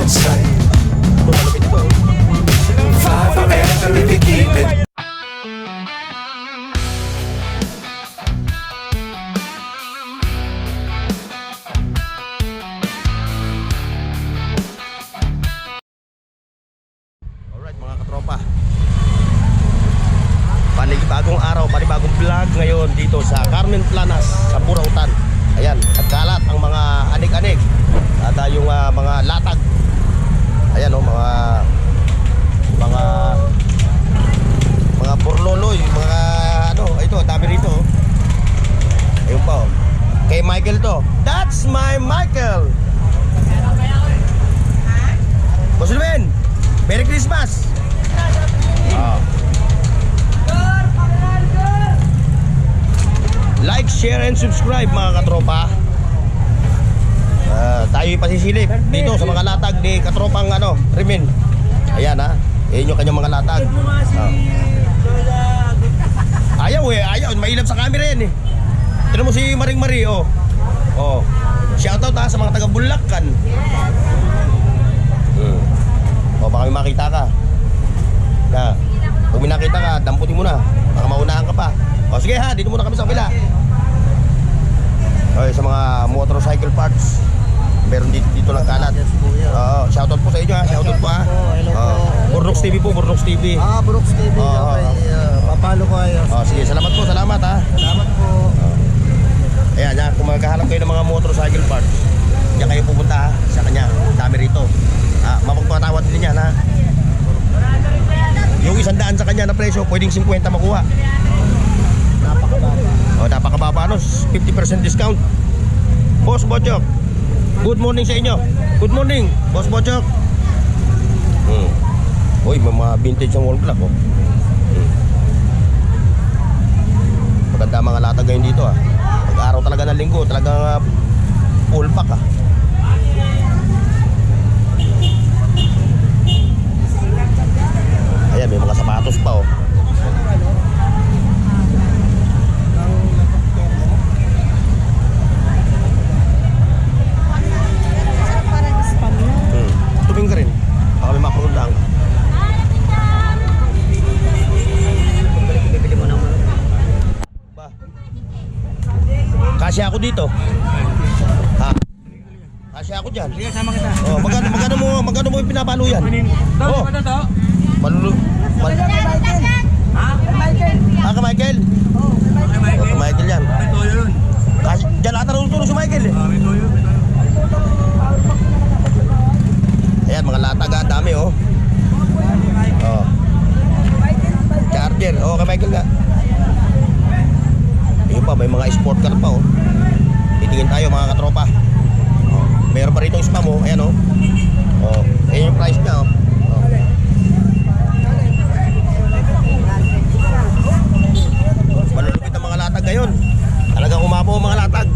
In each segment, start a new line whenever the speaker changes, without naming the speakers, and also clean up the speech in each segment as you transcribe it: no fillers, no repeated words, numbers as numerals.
don't stay. Fly forever if you keep it.
Alright mga katropa, panibagong araw, panibagong vlog ngayon dito sa Carmen Planas sa Burautan. Ayan, nagkalat ang mga anig-anig at yung mga latag. Ayan oh, mga porloloy, mga ano, ito, dami rito oh. Ayun pa oh. Kay Michael to. That's my Michael. Boss Lumen, Merry Christmas. Like, share, and subscribe mga katropa. Tayo'y pasisilip dito sa mga latag ni katropang ano, Rimin. Ayan ha, yun yung kanyang mga latag. Ayaw eh, ayaw, mailap sa camera yan eh. Tignan mo si Maring Marie oh. Oh, shoutout ha sa mga taga Bulacan. O baka may makita ka na, pag may nakita ka, damputin mo na, baka maunahan ka pa. O sige ha, dito muna kami sa kabila. Okay, sa mga motorcycle parts, meron dito lang kalat. Shoutout po sa inyo ha, shoutout po ha. Burnox TV po, Burnox TV.
Burnox TV, okay. Papalo ko kayo.
Sige, salamat po, salamat ha.
Salamat po.
Ayan ha, kung maghahanap kayo ng mga motorcycle parts, diyan kayo pupunta ha, sa kanya, dami rito. Mapagpatawad din yan ha. Yung 100 sa kanya na presyo, pwedeng 50 makuha. Napakababa no, 50% discount. Boss Bochok, good morning sa inyo. Good morning, Boss Bochok. Uy, may mga vintage ang wall clock oh. Maganda mga latag ngayon dito ah. Pag-araw talaga ng linggo, talagang full pack ah. Ayan, may mga sapatos pa oh. Tubing ka rin. Baka may makrol lang. Ba? Kasya ako dito. Ha? Kasya ako dyan.
Sige, sama kita.
Oh, magkano mo yung pinapalo yan? Oh. Malulu. Ka Michael? Ka Michael yan. Diyan ata natutulog si Michael eh. Ayan, mga latag ha, dami oh. Charger, kay Michael nga. Ayun pa, may mga sport car pa oh. Titingin tayo mga katropa. Meron pa rito yung spam oh, ayan oh. Ayan yung price niya oh. Malulupit ang mga latag ngayon. Talagang umapo ang mga latag.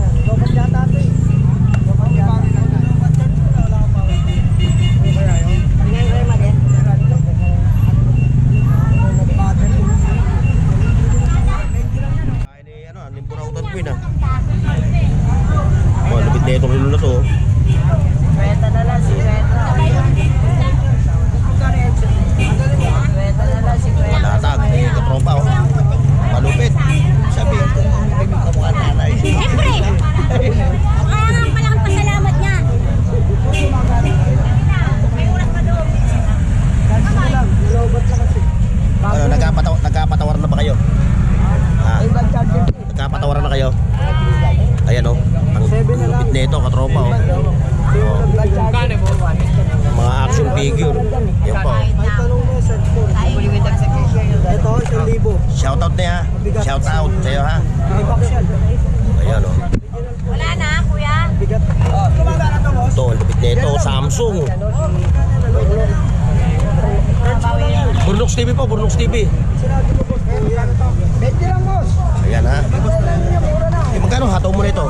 Lupit na itong rilo na to.
Kweta na lang si Kweta. Kweta na lang si Kweta.
Malatag, katropa oh. Malupit. Sabi, hindi mo kamukha nanay.
Siyempre! Ang palang pasalamat niya. May urat pa doon.
Ano, nagkapatawaran na ba kayo? Nagkapatawaran na kayo? Ayan oh. Ang lupit na ito, katropa oh. Mga action figure. Yan po.
Ito, 1,000.
Shoutout na ha. Shoutout sa'yo ha. Ayan oh.
Wala na, kuya.
Ito, ang lupit na ito. Samsung. Burnox TV po, Burnox TV. Ayan ha. Magkano hataw mo na ito?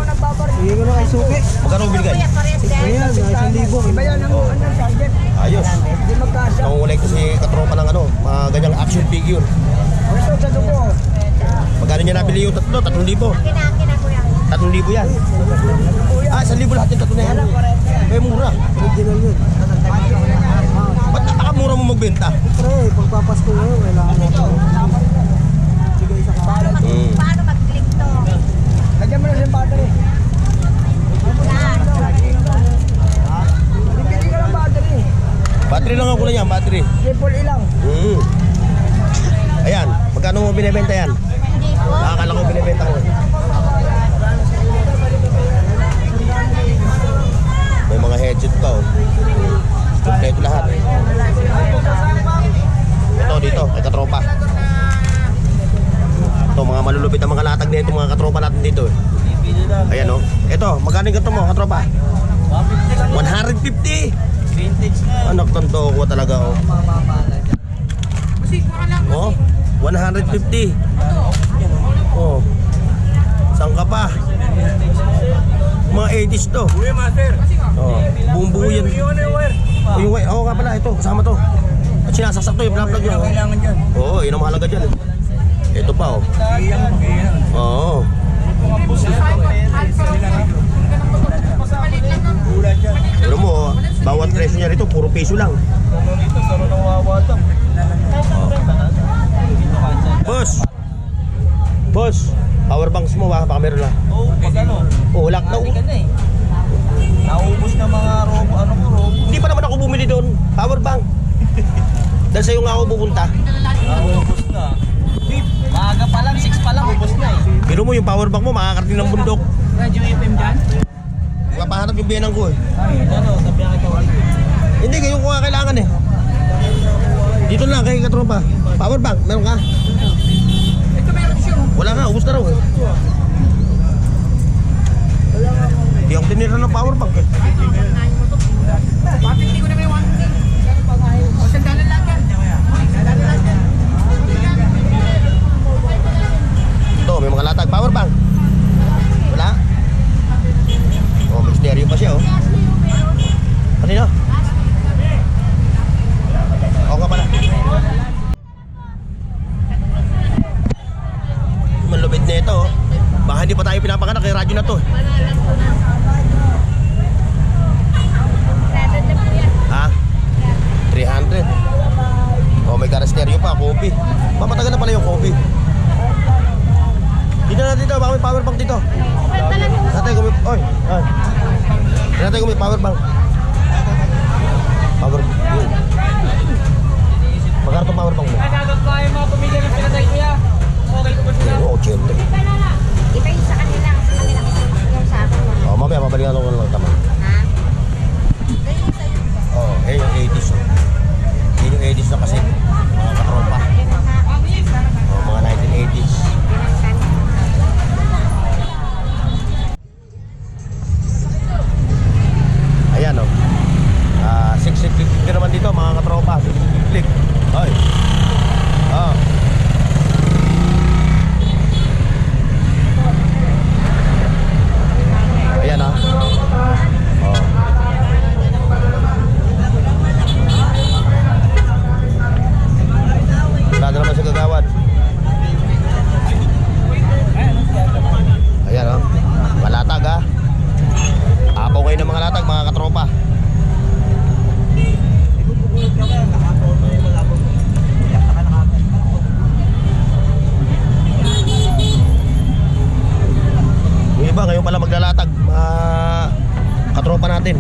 Sige ko na kay Suki.
Magkano binigay?
Ayan, 1,000. Iba yan ang charger.
Ayos. Nangungulay ko si katropa ng ano, mga ganyang action figure.
Ito sa dugo.
Magkano niya nabili yung tatlo? 3,000.
Kina, kuya.
3,000 yan. 1,000 lahat yung tatlo na yan. May mura.
Original yun.
benta.
Pre, pagpapasko ngayon, kailangan mo. Sige, isa ka.
Paano mag-click to?
Lagyan mo na yung battery.
Yan.
Bibili ka ng battery.
Battery lang ako na yan, battery.
Triple ilang.
Ayan, magkano mo binibenta yan?
Hindi po.
Akala ko binibenta ko. May mga headset pa oh. Kompleto lahat. Ito dito, ay katropa. Ito mga malulupit ang mga latag nito, mga katropa natin dito eh. Ayan oh. Ito, magkano ganito mo katropa? 150.
Vintage na.
Anak tanto ko talaga oh. Oh, 150. Oh. Saan ka pa? Mga 80s to. Oh, buong buo yan. Oh, yung wire. Oo nga pala, ito, kasama to. At sinasaksak to, yung vlog nyo.
Kailangan dyan.
Oo, yun ang mahalaga dyan. Ito pa oh. Oo. Pero mo, bawat presyo niya rito, puro piso lang. Boss! Boss! Power banks mo baka meron na.
Oo, pag ano?
Oh, wala na.
Naubos na mga robo,
Hindi pa naman ako bumili doon. Power bank. Dahil sa'yo nga ako pupunta.
Naubos na. Maaga pa lang, 6 pa lang, ubos na eh.
Pero mo yung power bank mo, makakarating ng bundok.
Radio FM dyan?
Mapahanap yung biyanang ko eh.
Ay, ano, sabi ang kitawag.
Hindi, ngayon ko nga kailangan eh. Dito lang, kay katropa. Power bank, meron ka? Wala nga, ubos na raw eh. Hindi ako tinira ng power bank eh. Ito, may mga latag. Power bank. Wala? Oh, may stereo pa siya oh. Kanino? Oo nga pala. Malupit na ito oh. Baka hindi pa tayo pinapanganak kay radyo na to. Ha? 300. Oh, may car stereo pa, Kobe. Mapatagal na pala yung Kobe. Dito na dito, baka may power bank dito. Natay ko may... Oy, oy. Natay ko may power bank. Power bank. Magkano itong power bank mo?
Nagagap ko yung mga pamilya ng pinatay ko ya. Okay ko ba sila?
Oo, 80.
Iba yung sa kanila. Sa kanila yung sa akin.
Oh, mamaya mabalikan ko lang tama.
Ha? Ganyan yung sa'yo.
Oh, yung 80s. Yun yung 80s na kasi. Mga katropa. Oh, mga 1980s. Ayan oh. 650 naman dito mga katropa. 650. Ay. Ah. Ayan ah. Oh. Wala na naman sa gagawad. Ayan oh. Malatag ah. Apaw kayo ng mga latag mga katropa. Yung iba ngayon pala maglalatag katropa natin.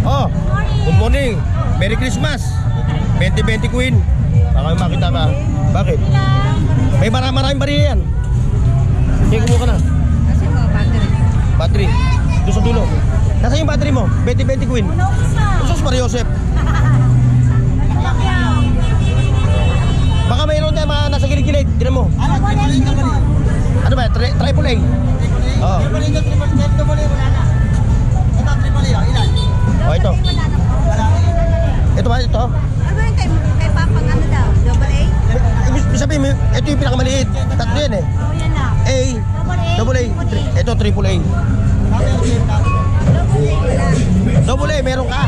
Oh, good morning. Merry Christmas. 2020 Queen. Baka may makita ka. Bakit? May maraming bariya yan. Sige, kumuha ka na.
Kasi mo, battery.
Battery. Doon sa dulo. Nasaan yung battery mo? 2020 Queen. Sus Maria Josep. Baka mayroon tayo mga nasa gilid-gilid. Tinan mo. Ano ba? Triple A? Oo. Oh, ito. Ito ba? Ito?
Ano yung kay Papang ano daw? Double A?
Ibig sabihin mo, ito yung pinakamaliit. Tatlo yan eh.
Oo, yan na.
A, double A. Ito triple A. Double A, meron ka.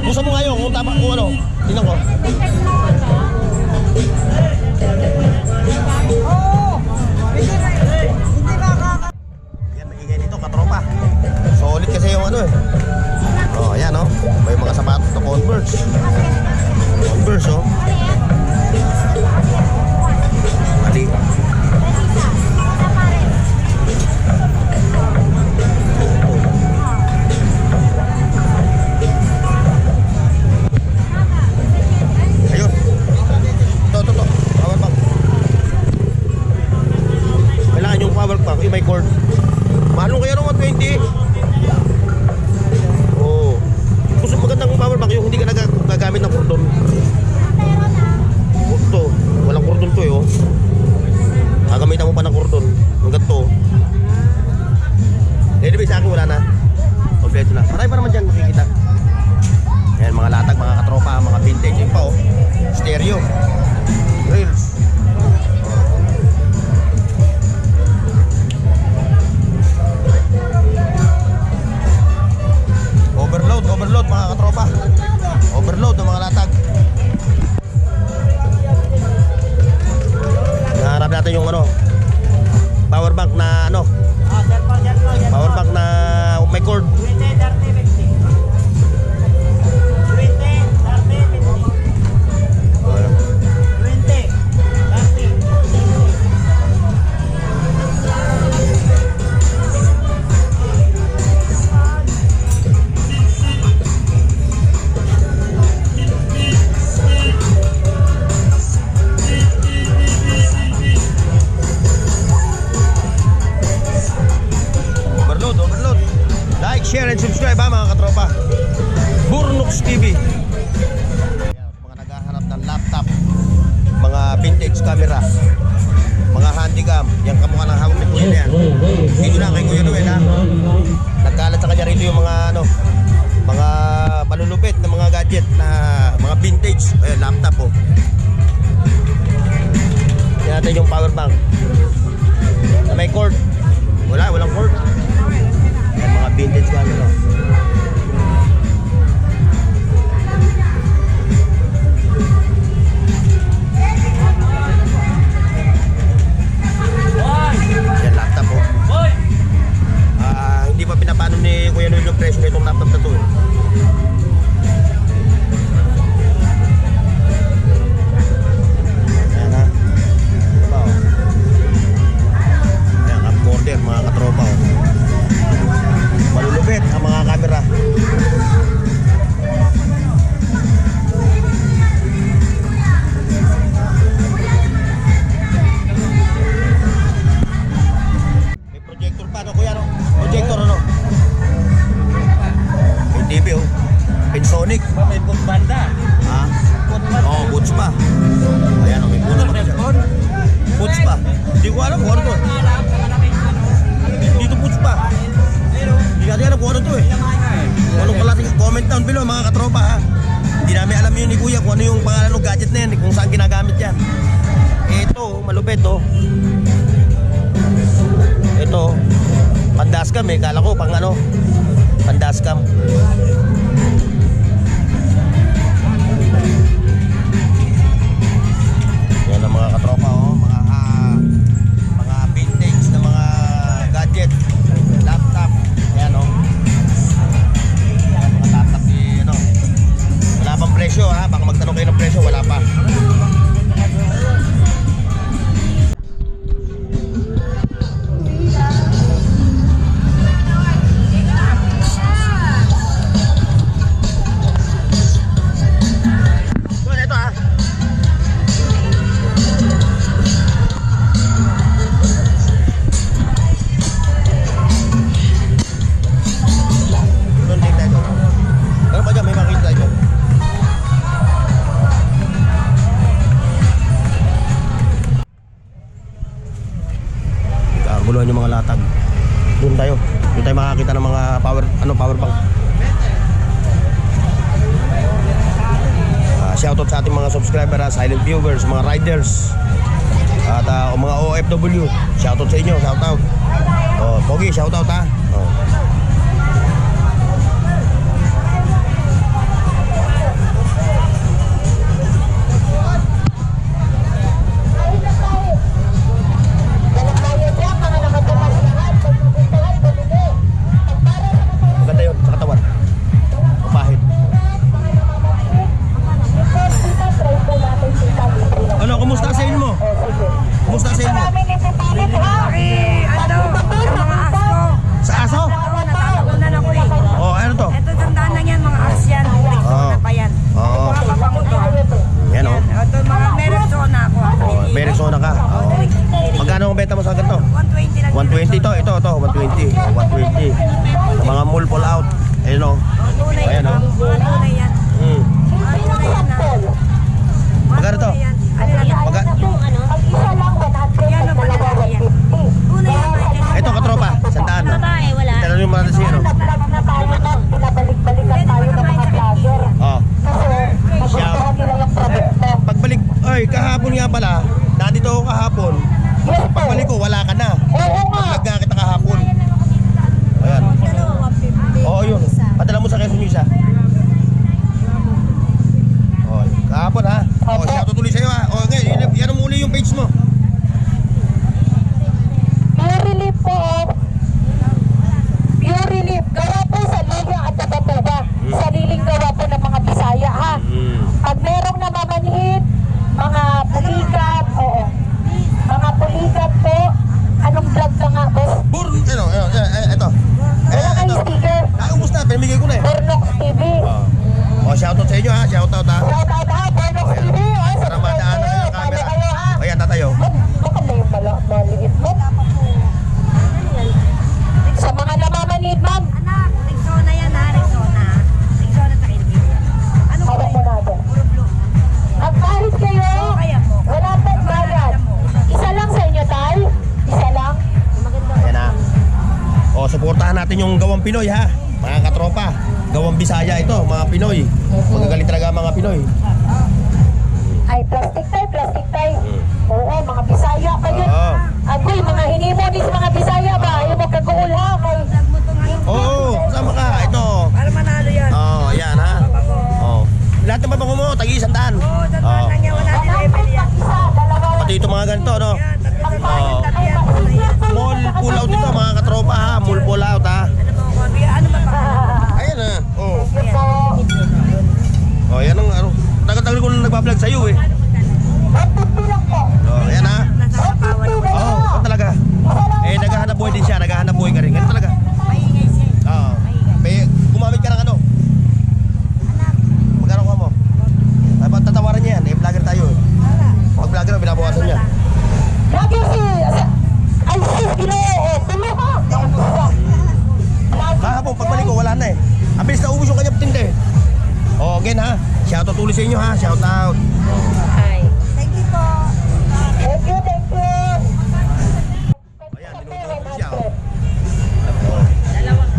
Gusto mo ngayon kung tama kung ano. Tingnan ko. ano eh. Oh, ayan oh. May mga sapatos na Converse. Converse oh. Ali. Ayun. Ito. Power bank. Kailangan yung power bank, yung may cord. Mahal kaya rin 120. Oh. Gusto magandang power bank yung hindi ka nagagamit ng cordon. Ito, walang cordon to eh oh. Gagamitan mo pa ng cordon. Hanggang to. Anyway, sa akin wala na. Kompleto na. Marami pa naman dyan makikita. Ayan, mga latag, mga katropa, mga vintage. Yung pa oh. Stereo. Reels. Overload mga katropa. Overload ng mga latag. Naharap natin yung ano, power bank na ano, power bank na may cord. Overload. Like, share, and subscribe ha mga katropa. Burnox TV. Mga naghahanap ng laptop, mga vintage camera, mga handycam, yung kamukha ng hawak ni Kuya na yan. Dito na kay Kuya Noel ha. Nagkalat sa kanya rito yung mga ano, mga malulupit na mga gadget na mga vintage. Ayun, laptop oh. Yan natin yung power bank na may cord. Walang cord. Yan mga vintage camera. Yan laptop po. Hindi pa pinapano ni Kuya Noel yung presyo nitong laptop na to eh. Ayan ha. Ito ba oh. Ayan, camcorder mga katropa oh. Malulupit ang mga camera. May projector pa no kuya no? Projector ano? May TV oh. Pensonic.
May banda.
Ha? Oo, boots pa. Ayan oh, may boots pa. Boots pa. Hindi ko alam kung ano to. Dito boots pa. Hindi natin alam kung ano to eh. Kung anong klaseng comment down below mga katropa ha. Hindi namin alam yun ni Kuya kung ano yung pangalan ng gadget na yan, kung saan ginagamit yan. Ito, malupit oh. Ito, pandascam eh. Kala ko pang ano, pandascam. Yan ang mga katropa oh. Mga vintage na mga gadget. Laptop. Ayan o. Mga laptop ni ano. Wala pang presyo ha. Baka magtanong kayo ng presyo. Wala pa. Ito ha. Guluhan yung mga latag. Doon tayo makakita ng mga power bank. Shoutout sa ating mga subscriber, silent viewers, mga riders, at mga OFW. Shoutout sa inyo, shoutout. Oh, Pogi, shoutout ha. Oh. Maganda yun. Arizona ka. Oo. Magkano ang benta mo sa ganito?
120 lang.
120 to, ito, 120. Oh, 120. Sa mga mall pull out. Ayun o.
Tunay
Ayan,
yan.
oh.
Mga tunay yan.
Hmm.
Mga tunay yan na.
Magkano to?
Ano yan?
Magka-
Yan ang panlalaki yan. Tunay yan.
Ito katropa, sandaan. No?
Babae, wala.
Tanong yung mga siya, no? Oh. Siya. Pagbalik, ay, kahapon nga pala, nandito ako kahapon. Pagbalik ko, wala ka na. Paglag nga kita kahapon. Ayan. Oo, yun. Padala mo sa Quezon Misa. Oh, kahapon ha. Oh, siya tutuloy sa'yo ha. Oh, ngayon, yan ang muli yung page mo.
Pure relief po. Pure relief. Gawa po sa Liga at Tabatuba. Sariling gawa po ng mga Bisaya ha. Pag merong namamanhid, mga pulikat, oo. Mga pulikat po. Anong vlog ka nga boss?
Ito.
Wala kayo
Ito.
sticker.
Naubos na, pinamigay ko na eh.
Bornox TV.
Oh, shoutout sa inyo ha. Shoutout ha.
Shout out ha, Bornox TV.
Para madaan na yung camera.
Kayo ha.
Ayan, tatayo.
Baka na yung maliit mo. Sa mga namamanhid ma'am,
Anak, Arizona yan ha. Arizona. Arizona sa Philippines. Ano po
hawak mo
yun?
natin.
Puro blue.
At kahit kayo,
Kaya po.
wala pong bayad. Isa lang sa inyo, Tay? Isa lang?
Ayan ha. O, suportahan natin yung gawang Pinoy ha. Mga katropa. Gawang Bisaya ito, mga Pinoy. Magagaling talaga ang mga Pinoy.
Ay, plastic tay. Oo, mga Bisaya kayo.
Oo.
Agoy, mga hinimonis mga Bisaya ba? Ayaw mo kaguul ha? Kay...
Vlog mo to ngayon.
Oo, sama ka. Ito.
Para manalo yan.
Oh, ayan ha. Oh. Lahat ng babango mo, tagi 100.
Oo, tandaan lang yan. Wala din level yan.
Isa, dalawa.
Pati ito mga ganito, no?
Yan, tatlo
Oo.
tatlo yan. Tunay yan.
Mall pull out ito, mga katropa ha. Mall pull out ha.
Ano mo, Kobe? Ano ba pa?
Ayan ha. Oh.
Yun po.
Oh, yan ang ano. Tagal-tagal ko na nagbablog sa iyo eh.
150 lang po.
Oh, ayan ha.
Nasa kapawan mo.
Oo, oh, talaga. Eh, naghahanap buhay din siya. Naghahanap buhay ka rin. Ganun talaga.
Maingay siya.
Oo. Gumamit ka ng ano? Magkano ka mo? Ay, pag tatawaran niya yan. Eh, vlogger tayo eh. Pag vlogger, binabawasan niya.
Lagi si... Ay, sis, ginoo. Tulo ka.
Kahapon, pagbalik ko, wala na eh. Ang bilis na ubus yung kanyang tinde. Oh, again ha. Shoutout ulit sa inyo ha. Shoutout.
Ay. Thank you po.
Thank you.
Ayan, binubulong siya.
Dalawang.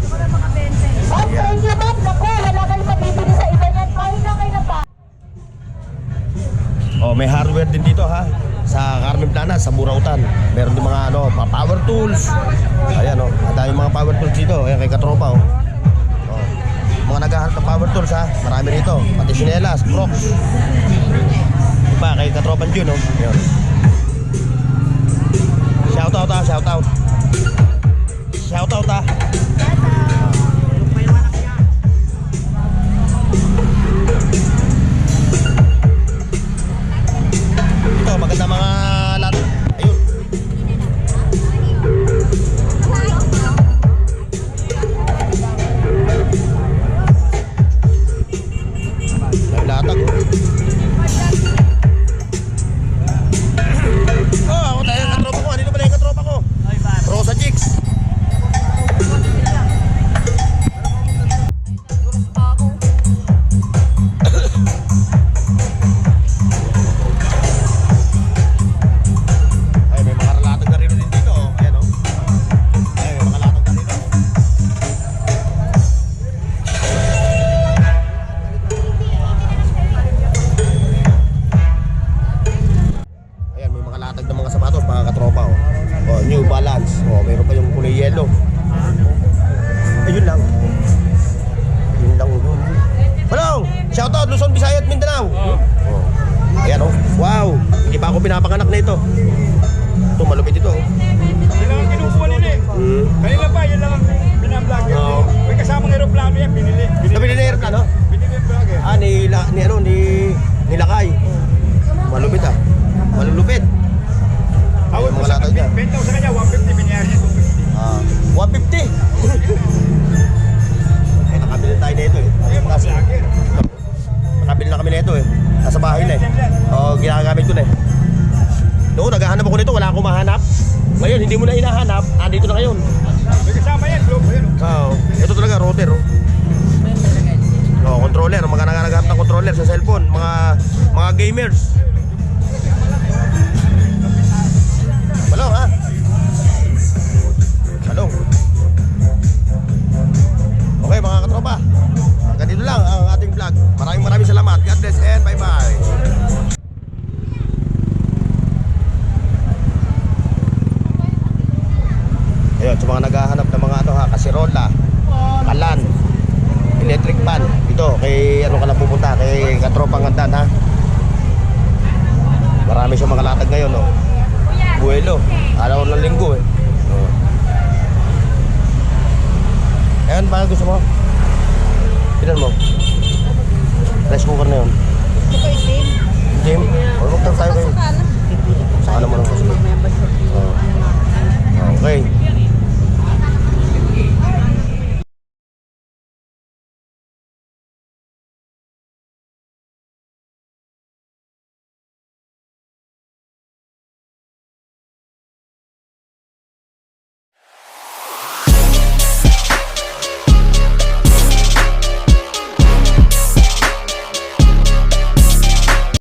Para makabenta.
Ma'am, thank you ma'am. Naku, wala kayo mabibili sa iba niyan. Kain na kayo na pa.
Oh, may hardware din dito ha. Sa Carmen Plana, sa Burautan. Meron din mga ano, power tools. Ayan oh, ang daming mga power tools dito. Ayan kay katropa oh. Oh. Mga naghahanap ng power tools ha. Marami rito. Pati sinelas, crocs. Diba, kay katropan Jun oh. Ayan. Shoutout ha, shoutout. Shoutout ha. Ito, maganda mga lahat. Ayun. May latag oh. Oh, ako tayo yung katropa ko. Andito pala yung katropa ko. Rosa Chicks. Ay, may mga latag na rin din dito oh. Ayan oh. Ay, may mga latag na rin oh. Ayan, may mga latag ng mga sapatos, mga katropa oh. Oh, New Balance. Oh, mayroon pa yung kulay yellow. Ayun lang. Yun lang yun. Manong! Shoutout Luzon, Visayas, Mindanao. Oh. Ayan oh. Wow! Hindi pa ako pinapanganak na ito. Ito, malupit ito oh.
Yun lang ang kinukuha nila eh. Kanina pa, yun lang ang binablog.
Oo.
May kasamang aeroplano yan, binili.
Nabili na aeroplano?
Binili yung vlog eh.
Ah, nilakay. Malupit ah. Malulupit.
Awal
Mga
ko sa
latag niya.
benta ko sa kanya, 150, biniyari niya 250.
Ah, 150. Eh, nakabili tayo na ito eh.
Yung mga vlogger.
Nakabili na kami na ito eh. Nasa bahay na eh. Oo, ginagamit ko na eh. Noon, naghahanap ako nito, wala akong mahanap. Ngayon, hindi mo na hinahanap, andito na ngayon.
May kasama yan, globe yan.
Oo. Ito talaga, router. Oh, controller. Mga naghahanap ng controller sa cellphone. Mga gamers. Balong, ha? Balong. Okay, mga katropa. Ganito lang ang ating vlog. Maraming salamat. God bless and bye-bye. Ayun, sa mga naghahanap ng mga kasirola, kalan, electric fan. Ito, kay ka lang pupunta, kay Katropang Andan, ha? Marami siyang mga latag ngayon, no? Buwelo, araw ng linggo, eh. Oh. Ayan, bakit gusto mo? Pinan mo? Rice cooker na yun.